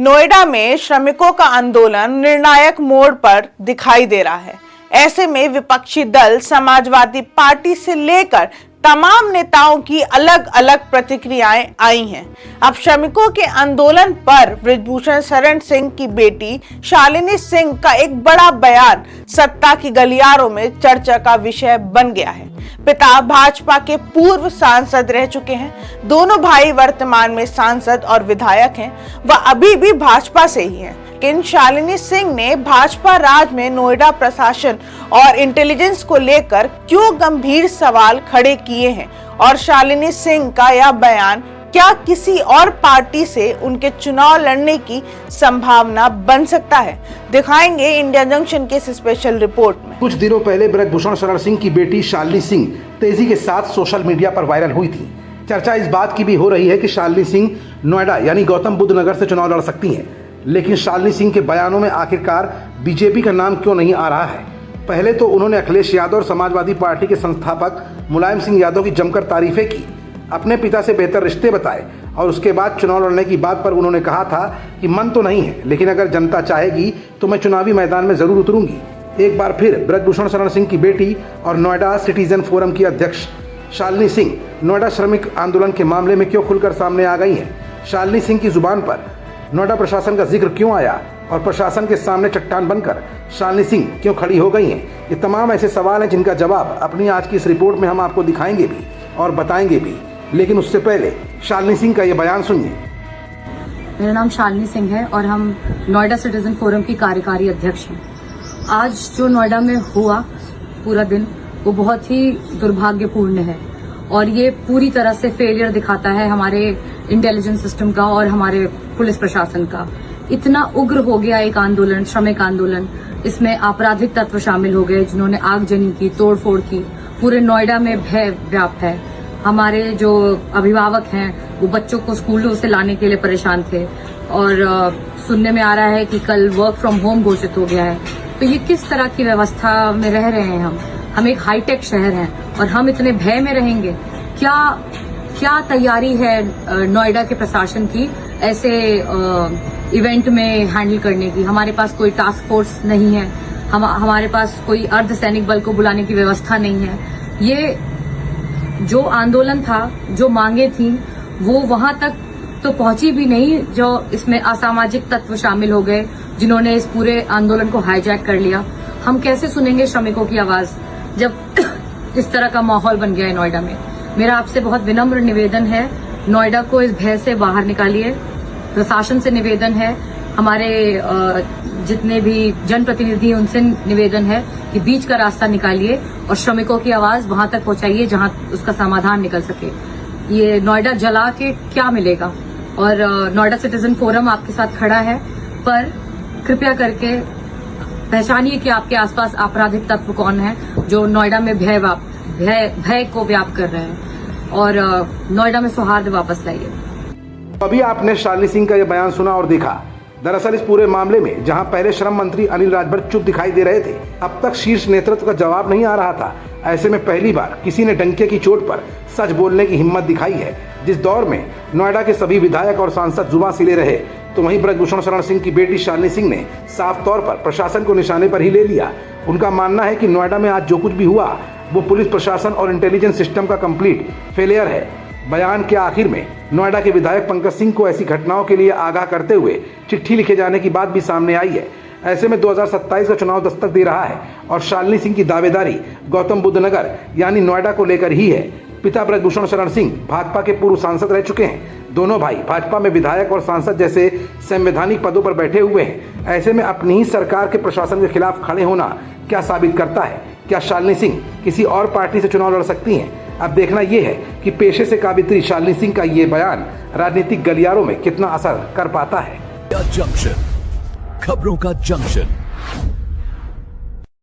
नोएडा में श्रमिकों का आंदोलन निर्णायक मोड़ पर दिखाई दे रहा है। ऐसे में विपक्षी दल समाजवादी पार्टी से लेकर तमाम नेताओं की अलग अलग प्रतिक्रियाएं आई हैं। अब श्रमिकों के आंदोलन पर बृजभूषण शरण सिंह की बेटी शालिनी सिंह का एक बड़ा बयान सत्ता की गलियारों में चर्चा का विषय बन गया है। पिता भाजपा के पूर्व सांसद रह चुके हैं। दोनों भाई वर्तमान में सांसद और विधायक हैं। वह अभी भी भाजपा से ही हैं। लेकिन शालिनी सिंह ने भाजपा राज में नोएडा प्रशासन और इंटेलिजेंस को लेकर क्यों गंभीर सवाल खड़े किए हैं और शालिनी सिंह का यह बयान क्या किसी और पार्टी से उनके चुनाव लड़ने की संभावना बन सकता है, दिखाएंगे इंडिया जंक्शन के इस स्पेशल रिपोर्ट में। कुछ दिनों पहले बृजभूषण शरण सिंह की बेटी शालिनी सिंह तेजी के साथ सोशल मीडिया पर वायरल हुई थी। चर्चा इस बात की भी हो रही है कि शालिनी सिंह नोएडा यानी गौतम बुद्ध नगर से चुनाव लड़ सकती हैं। लेकिन शालिनी सिंह के बयानों में आखिरकार बीजेपी का नाम क्यों नहीं आ रहा है? पहले तो उन्होंने अखिलेश यादव और समाजवादी पार्टी के संस्थापक मुलायम सिंह यादव की जमकर तारीफें की, अपने पिता से बेहतर रिश्ते बताए और उसके बाद चुनाव लड़ने की बात पर उन्होंने कहा था कि मन तो नहीं है, लेकिन अगर जनता चाहेगी तो मैं चुनावी मैदान में जरूर उतरूंगी। एक बार फिर बृजभूषण शरण सिंह की बेटी और नोएडा सिटीजन फोरम की अध्यक्ष शालिनी सिंह नोएडा श्रमिक आंदोलन के मामले में क्यों खुलकर सामने आ गई हैं? शालिनी सिंह की जुबान पर नोएडा प्रशासन का जिक्र क्यों आया और प्रशासन के सामने चट्टान बनकर शालिनी सिंह क्यों खड़ी हो गई हैं? ये तमाम ऐसे सवाल हैं जिनका जवाब अपनी आज की इस रिपोर्ट में हम आपको दिखाएंगे भी और बताएंगे भी। लेकिन उससे पहले शालिनी सिंह का ये बयान सुनिए। मेरा नाम शालिनी सिंह है और हम नोएडा सिटीजन फोरम की कार्यकारी अध्यक्ष हैं। आज जो नोएडा में हुआ पूरा दिन वो बहुत ही दुर्भाग्यपूर्ण है और ये पूरी तरह से फेलियर दिखाता है हमारे इंटेलिजेंस सिस्टम का और हमारे पुलिस प्रशासन का। इतना उग्र हो गया एक आंदोलन, श्रमिक आंदोलन। इसमें आपराधिक तत्व शामिल हो गए जिन्होंने आगजनी की, तोड़फोड़ की। पूरे नोएडा में भय व्याप्त है। हमारे जो अभिभावक हैं वो बच्चों को स्कूलों से लाने के लिए परेशान थे और सुनने में आ रहा है कि कल वर्क फ्रॉम होम घोषित हो गया है। तो ये किस तरह की व्यवस्था में रह रहे हैं हम एक हाईटेक शहर हैं और हम इतने भय में रहेंगे? क्या तैयारी है नोएडा के प्रशासन की ऐसे इवेंट में हैंडल करने की? हमारे पास कोई टास्क फोर्स नहीं है, हमारे पास कोई अर्धसैनिक बल को बुलाने की व्यवस्था नहीं है। ये जो आंदोलन था, जो मांगे थी, वो वहां तक तो पहुंची भी नहीं। जो इसमें असामाजिक तत्व शामिल हो गए जिन्होंने इस पूरे आंदोलन को हाईजैक कर लिया। हम कैसे सुनेंगे श्रमिकों की आवाज जब इस तरह का माहौल बन गया है नोएडा में? मेरा आपसे बहुत विनम्र निवेदन है, नोएडा को इस भय से बाहर निकालिए। प्रशासन से निवेदन है, हमारे जितने भी जनप्रतिनिधि उनसे निवेदन है कि बीच का रास्ता निकालिए और श्रमिकों की आवाज वहां तक पहुंचाइए जहां उसका समाधान निकल सके। ये नोएडा जला के क्या मिलेगा? और नोएडा सिटीजन फोरम आपके साथ खड़ा है, पर कृपया करके पहचानिए कि आपके आसपास आपराधिक तत्व कौन है जो नोएडा में भय को व्याप्त कर रहे हैं और नोएडा में सौहार्द वापस लाइए। अभी आपने शालिनी सिंह का यह बयान सुना और देखा। दरअसल इस पूरे मामले में जहां पहले श्रम मंत्री अनिल राजभर चुप दिखाई दे रहे थे, अब तक शीर्ष नेतृत्व का जवाब नहीं आ रहा था। ऐसे में पहली बार किसी ने डंके की चोट पर सच बोलने की हिम्मत दिखाई है। जिस दौर में नोएडा के सभी विधायक और सांसद जुबान सिले रहे, तो वहीं बृजभूषण शरण सिंह की बेटी शालिनी सिंह ने साफ तौर पर प्रशासन को निशाने पर ही ले लिया। उनका मानना है कि नोएडा में आज जो कुछ भी हुआ वो पुलिस प्रशासन और इंटेलिजेंस सिस्टम का कंप्लीट फेलियर है। बयान के आखिर में नोएडा के विधायक पंकज सिंह को ऐसी घटनाओं के लिए आगाह करते हुए चिट्ठी लिखे जाने की बात भी सामने आई है। ऐसे में 2027 का चुनाव दस्तक दे रहा है और शालिनी सिंह की दावेदारी गौतम बुद्ध नगर यानी नोएडा को लेकर ही है। पिता बृजभूषण शरण सिंह भाजपा के पूर्व सांसद रह चुके हैं। दोनों भाई भाजपा में विधायक और सांसद जैसे संवैधानिक पदों पर बैठे हुए हैं। ऐसे में अपनी ही सरकार के प्रशासन के खिलाफ खड़े होना क्या साबित करता है? क्या शालिनी सिंह किसी और पार्टी से चुनाव लड़ सकती हैं? अब देखना यह है कि पेशे से काबित्री शालिनी सिंह का ये बयान राजनीतिक गलियारों में कितना असर कर पाता है। जंक्शन, खबरों का जंक्शन।